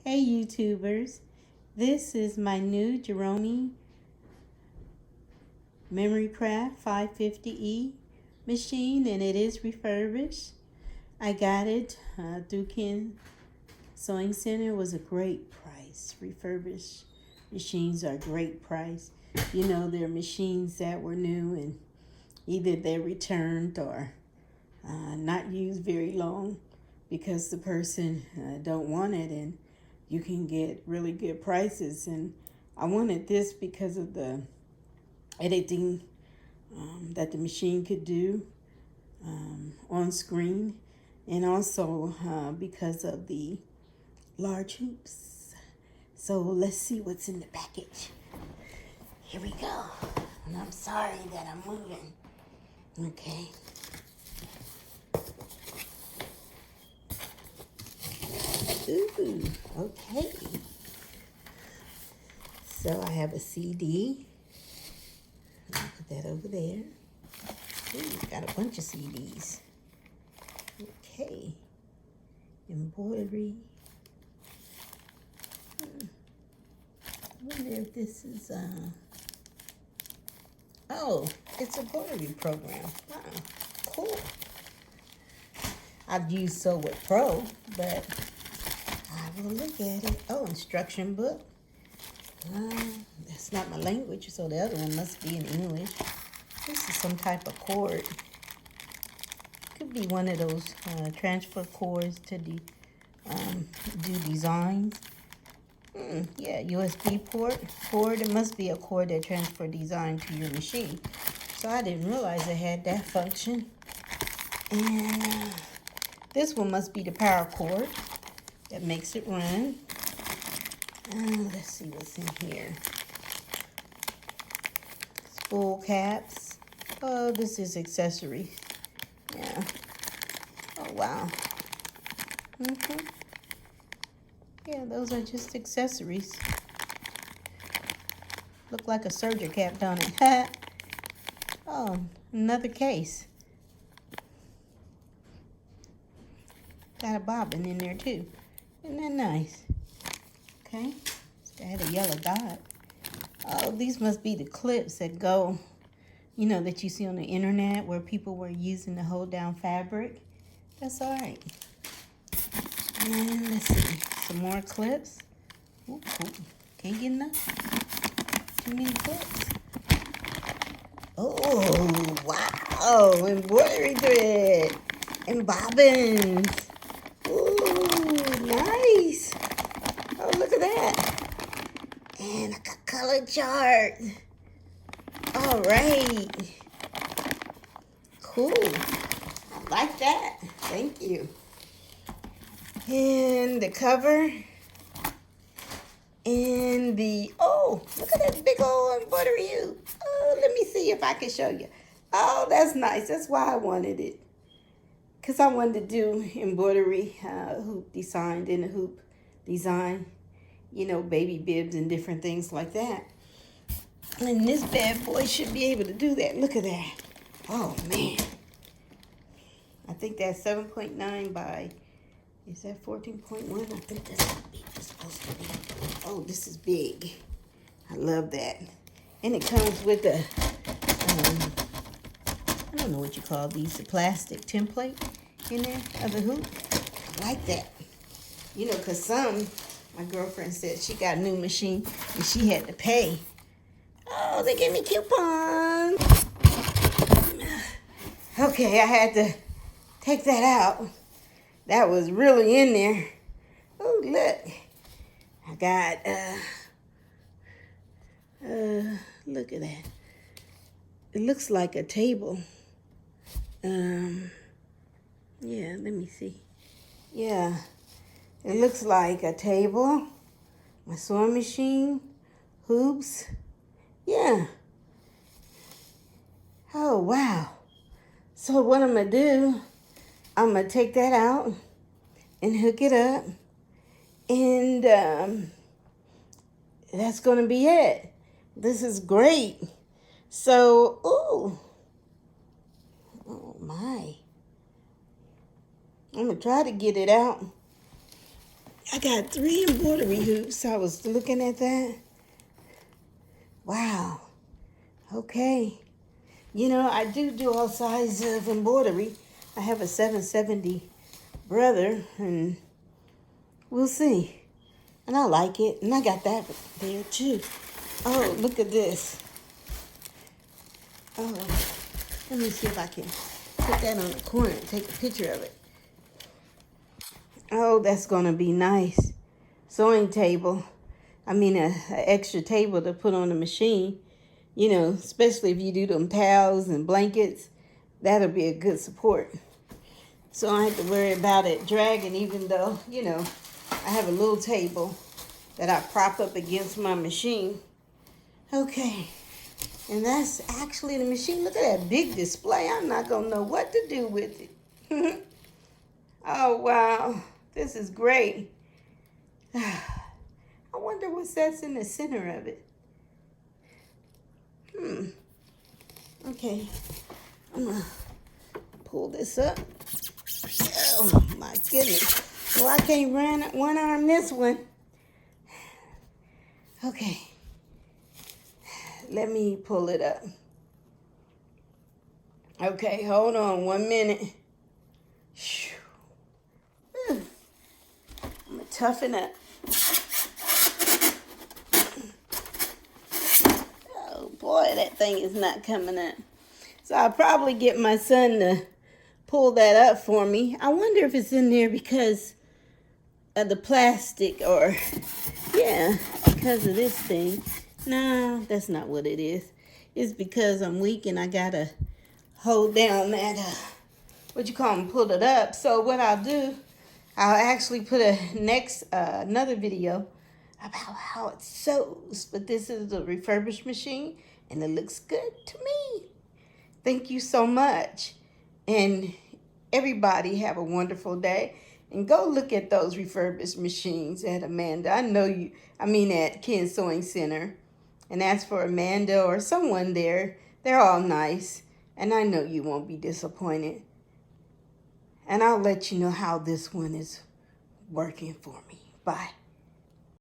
Hey YouTubers, this is my new Janome Memory Craft 550E machine, and it is refurbished. I got it through Ken Sewing Center. It was a great price. Refurbished machines are a great price. You know, they're machines that were new and either they're returned or not used very long because the person don't want it, and you can get really good prices. And I wanted this because of the editing that the machine could do on screen, and also because of the large hoops. So let's see what's in the package. Here we go. And I'm sorry that I'm moving. Okay. Ooh, okay. So I have a CD. I'll put that over there. Ooh, got a bunch of CDs. Okay. Embroidery. I wonder if this is, oh, it's a embroidery program. Wow, cool. I've used Sew with Pro, but I will look at it. Oh, instruction book. That's not my language, so the other one must be in English. This is some type of cord. Could be one of those transfer cords to do designs. Yeah, USB cord. It must be a cord that transfer design to your machine. So I didn't realize it had that function. And this one must be the power cord that makes it run. Let's see what's in here. Spool caps. Oh, this is accessories. Yeah. Oh, wow. Yeah, those are just accessories. Look like a serger cap, don't it? Oh, another case. Got a bobbin in there too. Isn't that nice? Okay. It had a yellow dot. Oh, these must be the clips that go, you know, that you see on the internet where people were using to hold down fabric. That's all right. And let's see, some more clips. Ooh, can't get enough. Too many clips. Oh, wow, embroidery thread and bobbins. Ooh, nice. Oh, look at that. And a color chart. All right. Cool. I like that. Thank you. And the cover. And the, oh, look at that big old embroidery hoop. Oh, let me see if I can show you. Oh, that's nice. That's why I wanted it. Because I wanted to do embroidery hoop design, in a hoop design. You know, baby bibs and different things like that. And this bad boy should be able to do that. Look at that. Oh, man. I think that's 7.9 by, is that 14.1? I think that's how big it's supposed to be. Oh, this is big. I love that. And it comes with a, I don't know what you call these, the plastic template in there of the hoop. I like that. You know, because my girlfriend said she got a new machine and she had to pay. Oh, they gave me coupons. Okay, I had to take that out. That was really in there. Oh, look. I got, look at that. It looks like a table. Yeah, let me see. Yeah, it looks like a table, my sewing machine, hoops. Yeah. Oh, wow. So what I'm going to do, I'm going to take that out and hook it up. And that's going to be it. This is great. So, ooh. Oh, my. I'm going to try to get it out. I got 3 embroidery hoops. I was looking at that. Wow. Okay. You know, I do all sizes of embroidery. I have a 770 brother, and we'll see. And I like it. And I got that there too. Oh, look at this. Oh, let me see if I can put that on the corner and take a picture of it. Oh, that's going to be nice. Sewing table. I mean, a extra table to put on the machine. You know, especially if you do them towels and blankets. That'll be a good support. So I don't have to worry about it dragging, even though, you know, I have a little table that I prop up against my machine. Okay. And that's actually the machine. Look at that big display. I'm not going to know what to do with it. Oh, wow. This is great. I wonder what's that's in the center of it. Okay. I'm going to pull this up. Oh, my goodness. Well, I can't one arm this one. Okay. Let me pull it up. Okay, hold on 1 minute. I'm gonna toughen up. Oh boy, that thing is not coming up. So I'll probably get my son to pull that up for me. I wonder if it's in there because of the plastic, or yeah, because of this thing. No, that's not what it is. It's because I'm weak and I gotta hold down that, pull it up. So what I'll do, I'll actually put another video about how it sews. But this is a refurbished machine and it looks good to me. Thank you so much. And everybody have a wonderful day. And go look at those refurbished machines at Amanda. At Ken's Sewing Center. And ask for Amanda or someone there. They're all nice. And I know you won't be disappointed. And I'll let you know how this one is working for me. Bye.